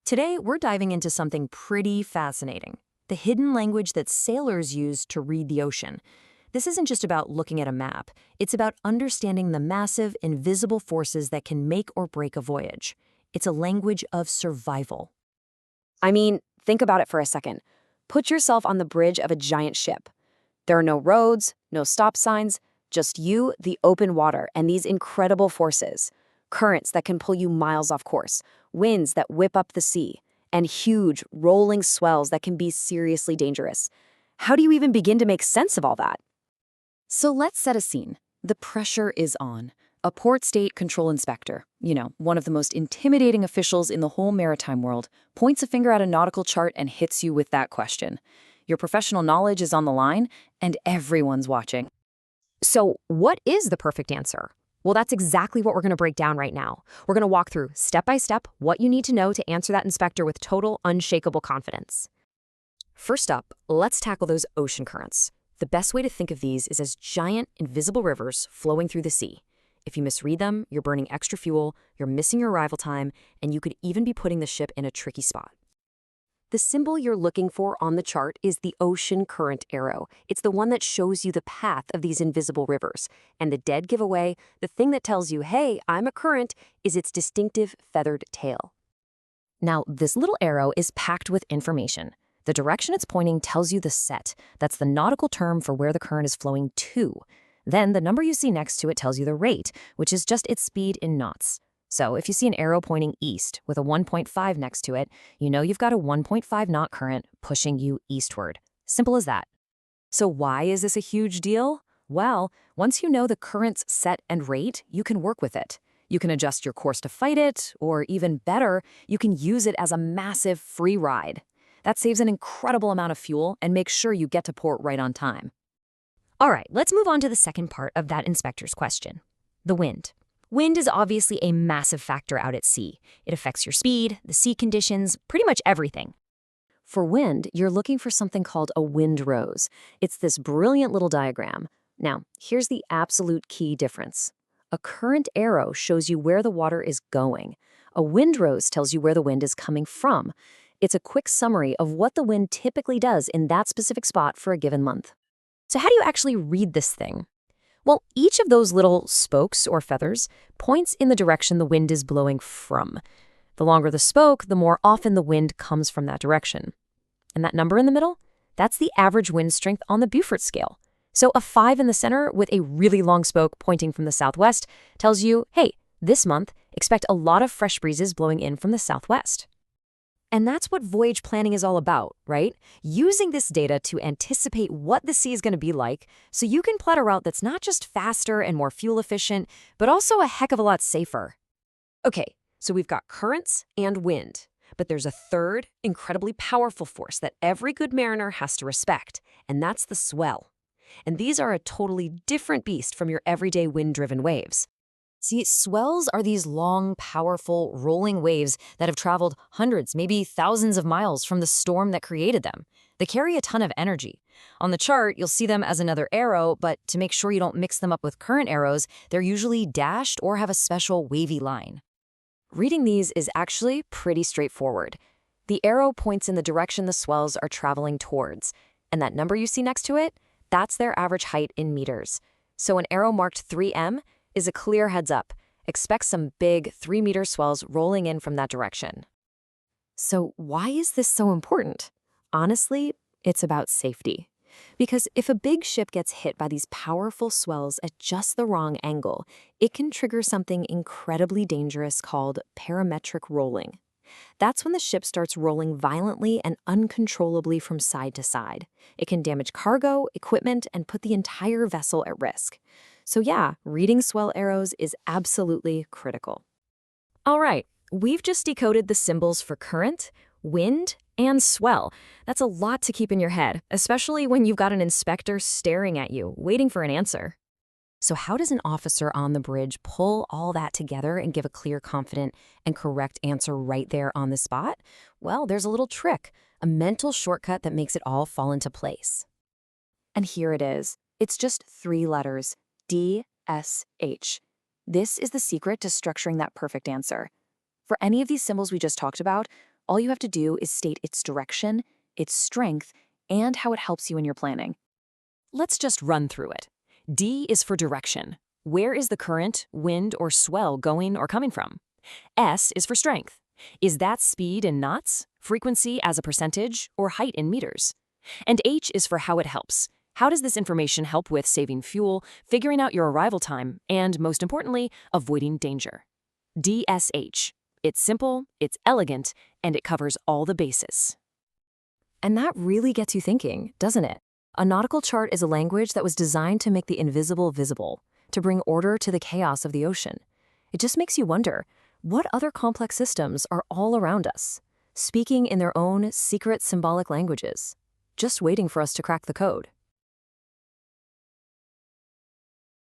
Today, we're diving into something pretty fascinating, the hidden language that sailors use to read the ocean. This isn't just about looking at a map, it's about understanding the massive, invisible forces that can make or break a voyage. It's a language of survival. I mean, think about it for a second. Put yourself on the bridge of a giant ship. There are no roads, no stop signs, just you, the open water, and these incredible forces. Currents that can pull you miles off course, winds that whip up the sea, and huge, rolling swells that can be seriously dangerous. How do you even begin to make sense of all that? So let's set a scene. The pressure is on. A port state control inspector, one of the most intimidating officials in the whole maritime world, points a finger at a nautical chart and hits you with that question. Your professional knowledge is on the line, and everyone's watching. So, what is the perfect answer? Well, that's exactly what we're going to break down right now. We're going to walk through, step by step, what you need to know to answer that inspector with total, unshakable confidence. First up, let's tackle those ocean currents. The best way to think of these is as giant, invisible rivers flowing through the sea. If you misread them, you're burning extra fuel, you're missing your arrival time, and you could even be putting the ship in a tricky spot. The symbol you're looking for on the chart is the ocean current arrow. It's the one that shows you the path of these invisible rivers. And the dead giveaway, the thing that tells you, hey, I'm a current, is its distinctive feathered tail. Now, this little arrow is packed with information. The direction it's pointing tells you the set. That's the nautical term for where the current is flowing to. Then the number you see next to it tells you the rate, which is just its speed in knots. So if you see an arrow pointing east with a 1.5 next to it, you know you've got a 1.5 knot current pushing you eastward. Simple as that. So why is this a huge deal? Well, once you know the current's set and rate, you can work with it. You can adjust your course to fight it, or even better, you can use it as a massive free ride. That saves an incredible amount of fuel and makes sure you get to port right on time. All right, let's move on to the second part of that inspector's question. The wind. Wind is obviously a massive factor out at sea. It affects your speed, the sea conditions, pretty much everything. For wind, you're looking for something called a wind rose. It's this brilliant little diagram. Now, here's the absolute key difference. A current arrow shows you where the water is going. A wind rose tells you where the wind is coming from. It's a quick summary of what the wind typically does in that specific spot for a given month. So how do you actually read this thing? Well, each of those little spokes or feathers points in the direction the wind is blowing from. The longer the spoke, the more often the wind comes from that direction. And that number in the middle? That's the average wind strength on the Beaufort scale. So a 5 in the center with a really long spoke pointing from the southwest tells you, hey, this month, expect a lot of fresh breezes blowing in from the southwest. And that's what voyage planning is all about, right? Using this data to anticipate what the sea is going to be like so you can plot a route that's not just faster and more fuel efficient, but also a heck of a lot safer. Okay, so we've got currents and wind, but there's a third, incredibly powerful force that every good mariner has to respect, and that's the swell. And these are a totally different beast from your everyday wind-driven waves. See, swells are these long, powerful, rolling waves that have traveled hundreds, maybe thousands of miles from the storm that created them. They carry a ton of energy. On the chart, you'll see them as another arrow, but to make sure you don't mix them up with current arrows, they're usually dashed or have a special wavy line. Reading these is actually pretty straightforward. The arrow points in the direction the swells are traveling towards, and that number you see next to it, that's their average height in meters. So an arrow marked 3M is a clear heads up. Expect some big 3-meter swells rolling in from that direction. So why is this so important? Honestly, it's about safety. Because if a big ship gets hit by these powerful swells at just the wrong angle, it can trigger something incredibly dangerous called parametric rolling. That's when the ship starts rolling violently and uncontrollably from side to side. It can damage cargo, equipment, and put the entire vessel at risk. So yeah, reading swell arrows is absolutely critical. All right, we've just decoded the symbols for current, wind, and swell. That's a lot to keep in your head, especially when you've got an inspector staring at you, waiting for an answer. So how does an officer on the bridge pull all that together and give a clear, confident, and correct answer right there on the spot? Well, there's a little trick, a mental shortcut that makes it all fall into place. And here it is. It's just 3 letters, DSH. This is the secret to structuring that perfect answer. For any of these symbols we just talked about, All you have to do is state its direction, its strength, and how it helps you in your planning. Let's just run through it. D is for direction. Where is the current, wind, or swell going or coming from? S is for strength. Is that speed in knots, frequency as a percentage, or height in meters? And H is for how it helps. How does this information help with saving fuel, figuring out your arrival time, and most importantly, avoiding danger? DSH. It's simple, it's elegant, and it covers all the bases. And that really gets you thinking, doesn't it? A nautical chart is a language that was designed to make the invisible visible, to bring order to the chaos of the ocean. It just makes you wonder, what other complex systems are all around us, speaking in their own secret symbolic languages, just waiting for us to crack the code?